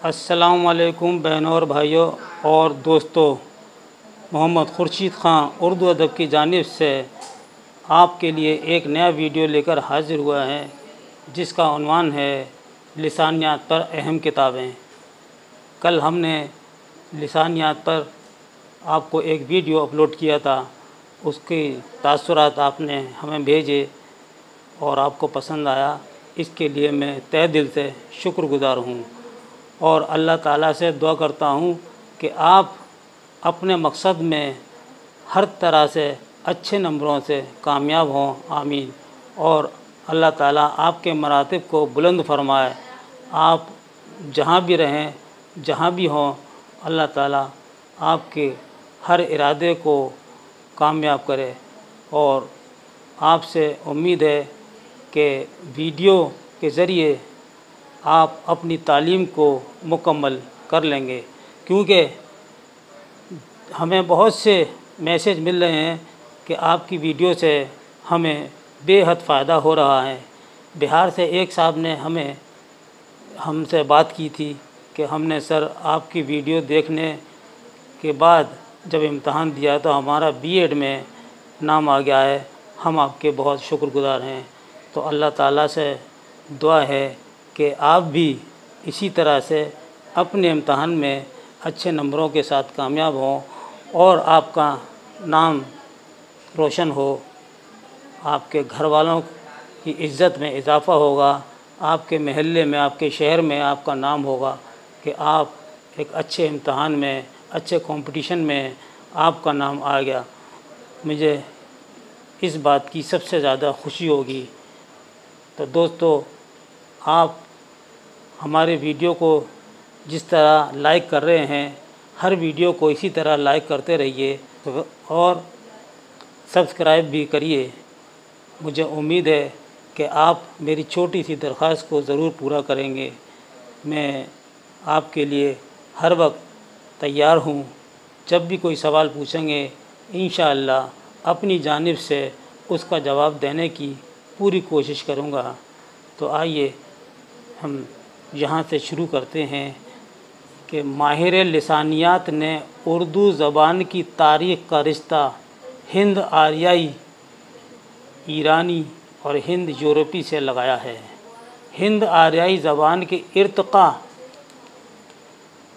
السلام علیکم بہنوں اور بھائیوں اور دوستوں، محمد خورشید خان اردو ادب کی جانب سے آپ کے لیے ایک نیا ویڈیو لے کر حاضر ہوا ہے، جس کا عنوان ہے لسانیات پر اہم کتابیں۔ کل ہم نے لسانیات پر آپ کو ایک ویڈیو اپلوڈ کیا تھا، اس کی تاثرات آپ نے ہمیں بھیجے اور آپ کو پسند آیا، اس کے لیے میں تہہ دل سے شکر گزار ہوں، اور اللہ تعالیٰ سے دعا کرتا ہوں کہ آپ اپنے مقصد میں ہر طرح سے اچھے نمبروں سے کامیاب ہوں، آمین۔ اور اللہ تعالیٰ آپ کے مراتب کو بلند فرمائے، آپ جہاں بھی رہیں، جہاں بھی ہوں، اللہ تعالیٰ آپ کے ہر ارادے کو کامیاب کرے۔ اور آپ سے امید ہے کہ ویڈیو کے ذریعے آپ اپنی تعلیم کو مکمل کر لیں گے، کیونکہ ہمیں بہت سے میسیج مل رہے ہیں کہ آپ کی ویڈیو سے ہمیں بے حد فائدہ ہو رہا ہے۔ بہار سے ایک صاحب نے ہم سے بات کی تھی کہ ہم نے سر آپ کی ویڈیو دیکھنے کے بعد جب امتحان دیا تو ہمارا بی ایڈ میں نام آ گیا ہے، ہم آپ کے بہت شکر گزار ہیں۔ تو اللہ تعالیٰ سے دعا ہے کہ آپ بھی اسی طرح سے اپنے امتحان میں اچھے نمبروں کے ساتھ کامیاب ہوں اور آپ کا نام روشن ہو، آپ کے گھر والوں کی عزت میں اضافہ ہوگا، آپ کے محلے میں، آپ کے شہر میں آپ کا نام ہوگا کہ آپ ایک اچھے امتحان میں، اچھے کمپٹیشن میں آپ کا نام آ گیا۔ مجھے اس بات کی سب سے زیادہ خوشی ہوگی۔ تو دوستو، آپ ہمارے ویڈیو کو جس طرح لائک کر رہے ہیں، ہر ویڈیو کو اسی طرح لائک کرتے رہیے اور سبسکرائب بھی کریے۔ مجھے امید ہے کہ آپ میری چھوٹی سی درخواست کو ضرور پورا کریں گے۔ میں آپ کے لیے ہر وقت تیار ہوں، جب بھی کوئی سوال پوچھیں گے انشاءاللہ اپنی جانب سے اس کا جواب دینے کی پوری کوشش کروں گا۔ تو آئیے ہم یہاں سے شروع کرتے ہیں کہ ماہر لسانیات نے اردو زبان کی تاریخ کا رشتہ ہند آریائی، ایرانی اور ہند یورپی سے لگایا ہے۔ ہند آریائی زبان کے ارتقاء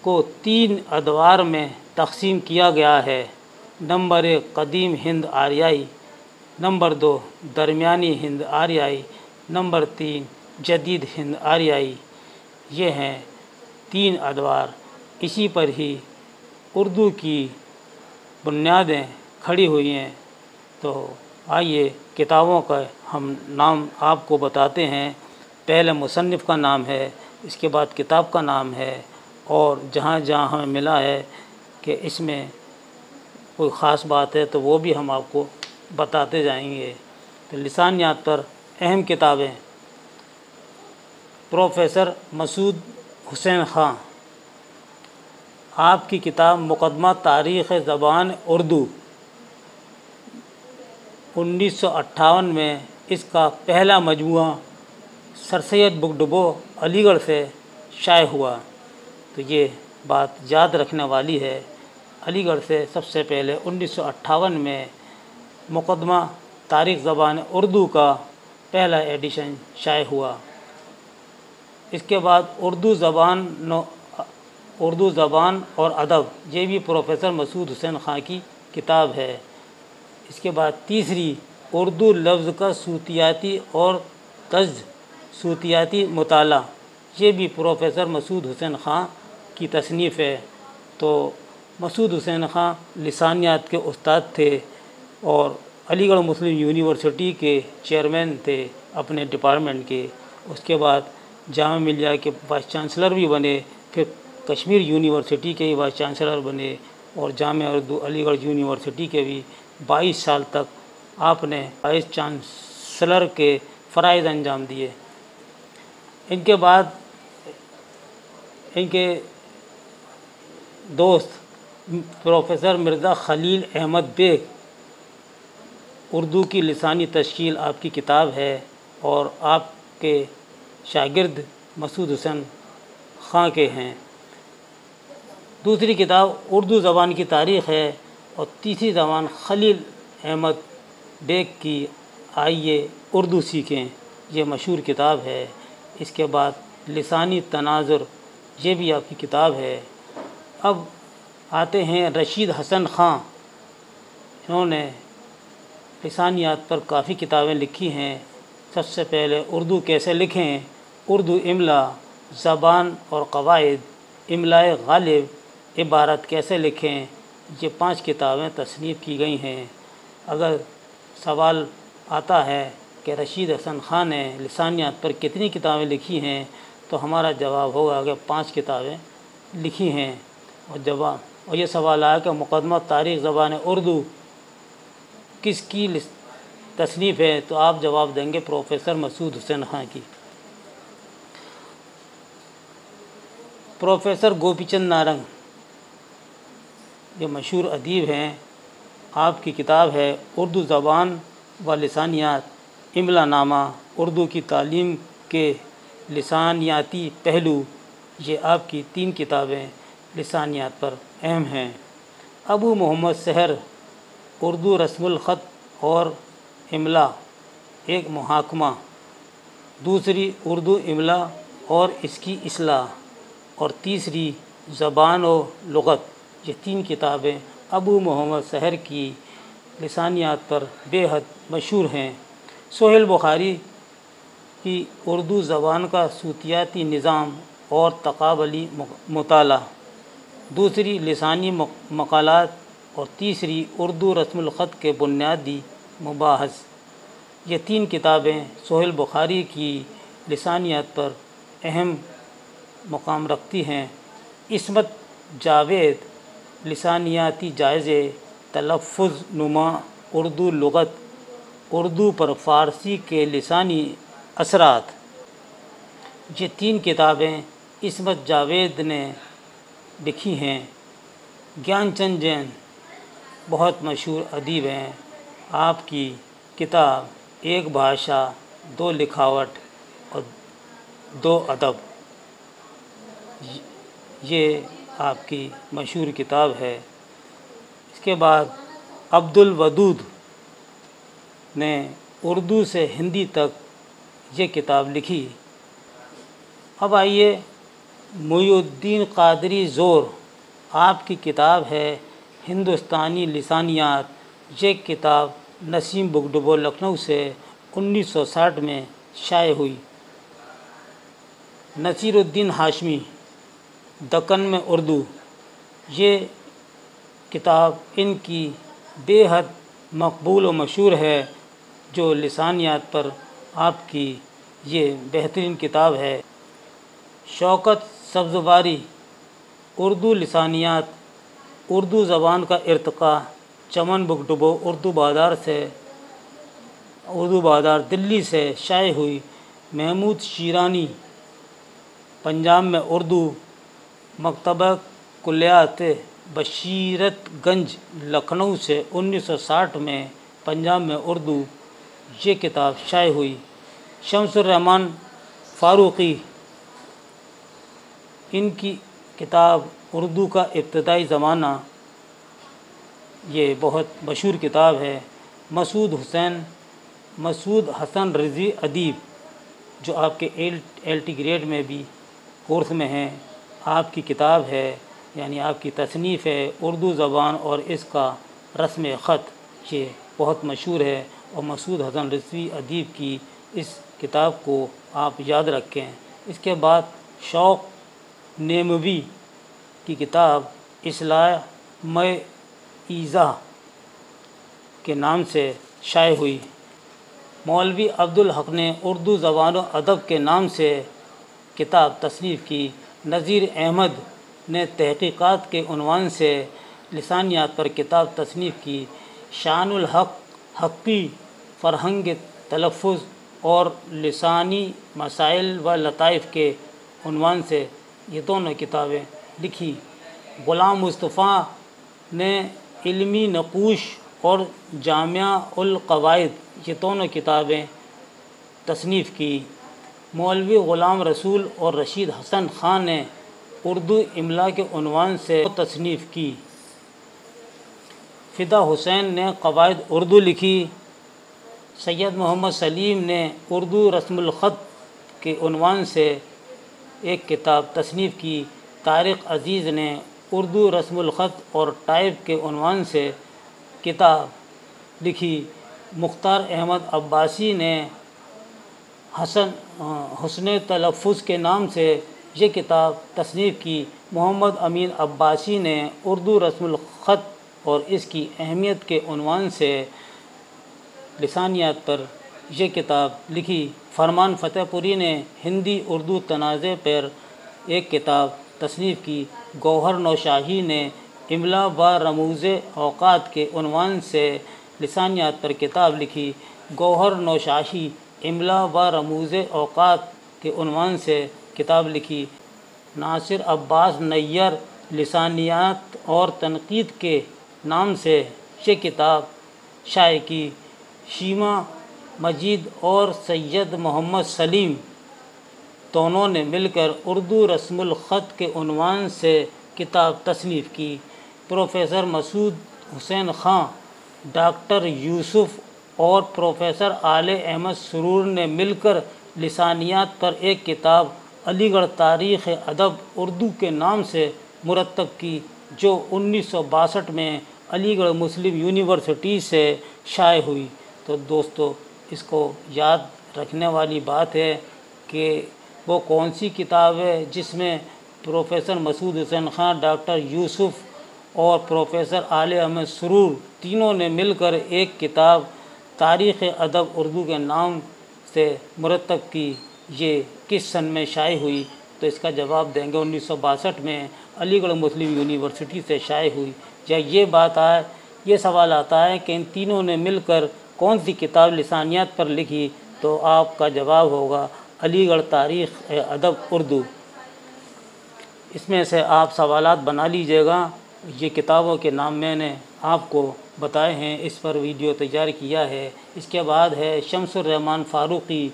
کو 3 ادوار میں تقسیم کیا گیا ہے۔ نمبر 1 قدیم ہند آریائی، نمبر 2 درمیانی ہند آریائی، نمبر 3 جدید ہند آریائی۔ یہ ہیں 3 ادوار۔ اسی پر ہی اردو کی بنیادیں کھڑی ہوئی ہیں۔ تو آئیے کتابوں کا ہم نام آپ کو بتاتے ہیں۔ پہلے مصنف کا نام ہے، اس کے بعد کتاب کا نام ہے، اور جہاں جہاں ہمیں ملا ہے کہ اس میں کوئی خاص بات ہے تو وہ بھی ہم آپ کو بتاتے جائیں گے۔ تو لسانیات پر اہم کتابیں: پروفیسر مسعود حسین خان، آپ کی کتاب مقدمہ تاریخ زبان اردو، 1958 میں اس کا پہلا مجموعہ سر سید بک ڈپو علی گڑھ سے شائع ہوا۔ تو یہ بات یاد رکھنے والی ہے، علی گڑھ سے سب سے پہلے 1958 میں مقدمہ تاریخ زبان اردو کا پہلا ایڈیشن شائع ہوا۔ اس کے بعد اردو زبان اور ادب، یہ بھی پروفیسر مسعود حسین خان کی کتاب ہے۔ اس کے بعد تیسری اردو لفظ کا صوتیاتی اور طنز صوتیاتی مطالعہ، یہ بھی پروفیسر مسعود حسین خان کی تصنیف ہے۔ تو مسعود حسین خان لسانیات کے استاد تھے اور علی گڑھ مسلم یونیورسٹی کے چیئرمین تھے اپنے ڈپارٹمنٹ کے۔ اس کے بعد جامعہ ملیہ کے وائس چانسلر بھی بنے، پھر کشمیر یونیورسٹی کے وائس چانسلر بنے، اور جامعہ اردو علی گڑھ یونیورسٹی کے بھی 22 سال تک آپ نے وائس چانسلر کے فرائض انجام دیے۔ ان کے بعد ان کے دوست پروفیسر مرزا خلیل احمد بیگ، اردو کی لسانی تشکیل آپ کی کتاب ہے، اور آپ کے شاگرد مسعود حسین خان کے ہیں۔ دوسری کتاب اردو زبان کی تاریخ ہے، اور تیسری زبان خلیل احمد بیگ کی آئیے اردو سیکھیں، یہ مشہور کتاب ہے۔ اس کے بعد لسانی تناظر، یہ بھی آپ کی کتاب ہے۔ اب آتے ہیں رشید حسن خان، انہوں نے لسانیات پر کافی کتابیں لکھی ہیں۔ سب سے پہلے اردو کیسے لکھیں، اردو املا، زبان اور قواعد، املائے غالب، عبارت کیسے لکھیں، یہ 5 کتابیں تصنیف کی گئی ہیں۔ اگر سوال آتا ہے کہ رشید حسن خان نے لسانیات پر کتنی کتابیں لکھی ہیں، تو ہمارا جواب ہوگا کہ 5 کتابیں لکھی ہیں۔ اور یہ سوال آیا کہ مقدمہ تاریخ زبان اردو کس کی تصنیف ہے، تو آپ جواب دیں گے پروفیسر مسعود حسین خان کی۔ پروفیسر گوپی چند نارنگ، یہ مشہور ادیب ہیں، آپ کی کتاب ہے اردو زبان و لسانیات، املا نامہ، اردو کی تعلیم کے لسانیاتی پہلو، یہ آپ کی 3 کتابیں لسانیات پر اہم ہیں۔ ابو محمد سحر، اردو رسم الخط اور املا ایک محاکمہ، دوسری اردو املا اور اس کی اصلاح، اور تیسری زبان و لغت، یہ 3 کتابیں ابو محمد سحر کی لسانیات پر بے حد مشہور ہیں۔ سہیل بخاری کی اردو زبان کا صوتیاتی نظام اور تقابلی مطالعہ، دوسری لسانی مقالات، اور تیسری اردو رسم الخط کے بنیادی مباحث، یہ 3 کتابیں سہیل بخاری کی لسانیات پر اہم مقام رکھتی ہیں۔ عصمت جاوید، لسانیاتی جائزے، تلفظ نما اردو لغت، اردو پر فارسی کے لسانی اثرات، یہ 3 کتابیں عصمت جاوید نے لکھی ہیں۔ گیان چند جین بہت مشہور ادیب ہیں، آپ کی کتاب ایک بھاشا، 2 لکھاوٹ اور 2 ادب، یہ آپ کی مشہور کتاب ہے۔ اس کے بعد عبد الودود نے اردو سے ہندی تک یہ کتاب لکھی۔ اب آئیے محی الدین قادری زور، آپ کی کتاب ہے ہندوستانی لسانیات، یہ کتاب نسیم بک ڈپو لکھنؤ سے 1960 میں شائع ہوئی۔ نصیر الدین ہاشمی، دکن میں اردو، یہ کتاب ان کی بے حد مقبول و مشہور ہے، جو لسانیات پر آپ کی یہ بہترین کتاب ہے۔ شوکت سبزواری، اردو لسانیات، اردو زبان کا ارتقاء، چمن بک ڈپو اردو بازار دلی سے شائع ہوئی۔ محمود شیرانی، پنجاب میں اردو، مکتبہ کلیات بشیرت گنج لکھنؤ سے 1960 میں پنجاب میں اردو، یہ کتاب شائع ہوئی۔ شمس الرحمن فاروقی، ان کی کتاب اردو کا ابتدائی زمانہ، یہ بہت مشہور کتاب ہے۔ مسعود حسن رضوی ادیب، جو آپ کے ایل ٹی گریڈ میں بھی کورس میں ہیں، آپ کی کتاب ہے، یعنی آپ کی تصنیف ہے اردو زبان اور اس کا رسم خط، یہ بہت مشہور ہے، اور مسعود حسن رضوی ادیب کی اس کتاب کو آپ یاد رکھیں۔ اس کے بعد شوق نیموی کی کتاب اصلاح میں ایضاح کے نام سے شائع ہوئی۔ مولوی عبدالحق نے اردو زبان و ادب کے نام سے کتاب تصنیف کی۔ نذیر احمد نے تحقیقات کے عنوان سے لسانیات پر کتاب تصنیف کی۔ شان الحق حقی، فرہنگ تلفظ اور لسانی مسائل و لطائف کے عنوان سے یہ دونوں کتابیں لکھی۔ غلام مصطفیٰ نے علمی نقوش اور جامع القواعد، یہ دونوں کتابیں تصنیف کی۔ مولوی غلام رسول اور رشید حسن خان نے اردو املا کے عنوان سے تصنیف کی۔ فدا حسین نے قواعد اردو لکھی۔ سید محمد سلیم نے اردو رسم الخط کے عنوان سے ایک کتاب تصنیف کی۔ طارق عزیز نے اردو رسم الخط اور ٹائپ کے عنوان سے کتاب لکھی۔ مختار احمد عباسی نے حسن تلفظ کے نام سے یہ کتاب تصنیف کی۔ محمد امین عباسی نے اردو رسم الخط اور اس کی اہمیت کے عنوان سے لسانیات پر یہ کتاب لکھی۔ فرمان فتح پوری نے ہندی اردو تنازع پر ایک کتاب تصنیف کی۔ گوہر نوشاہی نے املا و رموز اوقات کے عنوان سے لسانیات پر کتاب لکھی۔ گوہر نوشاہی املا و رموز اوقات کے عنوان سے کتاب لکھی۔ ناصر عباس نیّر لسانیات اور تنقید کے نام سے یہ کتاب شائع کی۔ شیما مجید اور سید محمد سلیم دونوں نے مل کر اردو رسم الخط کے عنوان سے کتاب تصنیف کی۔ پروفیسر مسعود حسین خان، ڈاکٹر یوسف اور پروفیسر عالیہ احمد سرور نے مل کر لسانیات پر ایک کتاب علی گڑھ تاریخ ادب اردو کے نام سے مرتب کی، جو 1962 میں علی گڑھ مسلم یونیورسٹی سے شائع ہوئی۔ تو دوستو، اس کو یاد رکھنے والی بات ہے کہ وہ کون سی کتاب ہے جس میں پروفیسر مسعود حسین خان، ڈاکٹر یوسف اور پروفیسر عالیہ احمد سرور تینوں نے مل کر ایک کتاب تاریخ ادب اردو کے نام سے مرتب کی۔ یہ کس سن میں شائع ہوئی؟ تو اس کا جواب دیں گے 1962 میں علی گڑھ مسلم یونیورسٹی سے شائع ہوئی۔ یا یہ سوال آتا ہے کہ ان تینوں نے مل کر کون سی کتاب لسانیات پر لکھی؟ تو آپ کا جواب ہوگا علی گڑھ تاریخ ادب اردو۔ اس میں سے آپ سوالات بنا لیجئے گا۔ یہ کتابوں کے نام میں نے آپ کو بتائے ہیں، اس پر ویڈیو تیار کیا ہے۔ اس کے بعد ہے شمس الرحمن فاروقی،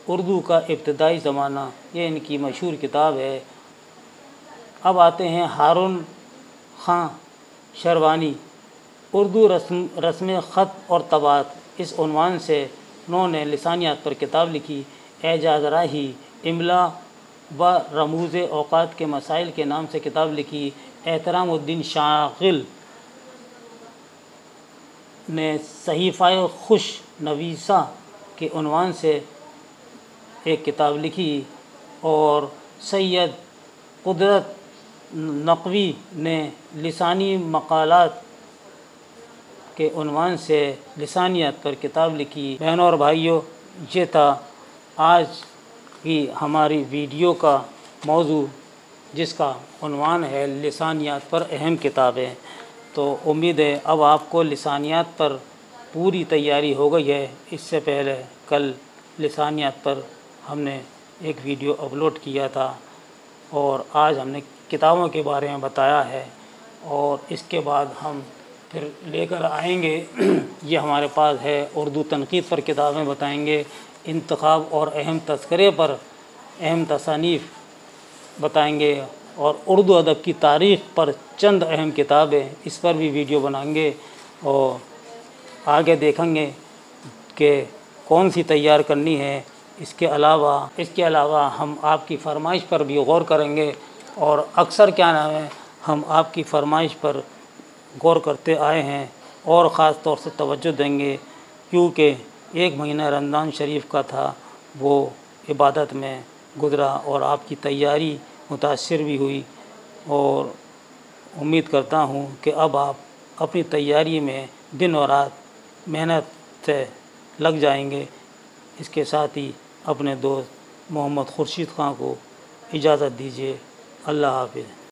اردو کا ابتدائی زمانہ، یہ ان کی مشہور کتاب ہے۔ اب آتے ہیں ہارون خان شروانی، اردو رسم خط اور طباعت، اس عنوان سے انہوں نے لسانیات پر کتاب لکھی۔ اعجاز راہی، املا و رموز اوقات کے مسائل کے نام سے کتاب لکھی۔ احترام الدین شاغل نے صحیفہ خوش نویسہ کے عنوان سے ایک کتاب لکھی، اور سید قدرت نقوی نے لسانی مقالات کے عنوان سے لسانیات پر کتاب لکھی۔ بہنوں اور بھائیوں، یہ تھا آج کی ہماری ویڈیو کا موضوع، جس کا عنوان ہے لسانیات پر اہم کتابیں۔ تو امید ہے اب آپ کو لسانیات پر پوری تیاری ہو گئی ہے۔ اس سے پہلے کل لسانیات پر ہم نے ایک ویڈیو اپلوڈ کیا تھا، اور آج ہم نے کتابوں کے بارے میں بتایا ہے، اور اس کے بعد ہم پھر لے کر آئیں گے یہ ہمارے پاس ہے اردو تنقید پر کتابیں بتائیں گے، انتخاب اور اہم تذکرے پر اہم تصانیف بتائیں گے، اور اردو ادب کی تاریخ پر چند اہم کتابیں، اس پر بھی ویڈیو بنائیں گے، اور آگے دیکھیں گے کہ کون سی تیار کرنی ہے۔ اس کے علاوہ ہم آپ کی فرمائش پر بھی غور کریں گے، اور اکثر کیا نام ہے ہم آپ کی فرمائش پر غور کرتے آئے ہیں، اور خاص طور سے توجہ دیں گے کیونکہ ایک مہینہ رمضان شریف کا تھا، وہ عبادت میں گزرا، اور آپ کی تیاری متاثر بھی ہوئی، اور امید کرتا ہوں کہ اب آپ اپنی تیاری میں دن اور رات محنت سے لگ جائیں گے۔ اس کے ساتھ ہی اپنے دوست محمد خورشید خان کو اجازت دیجیے۔ اللہ حافظ۔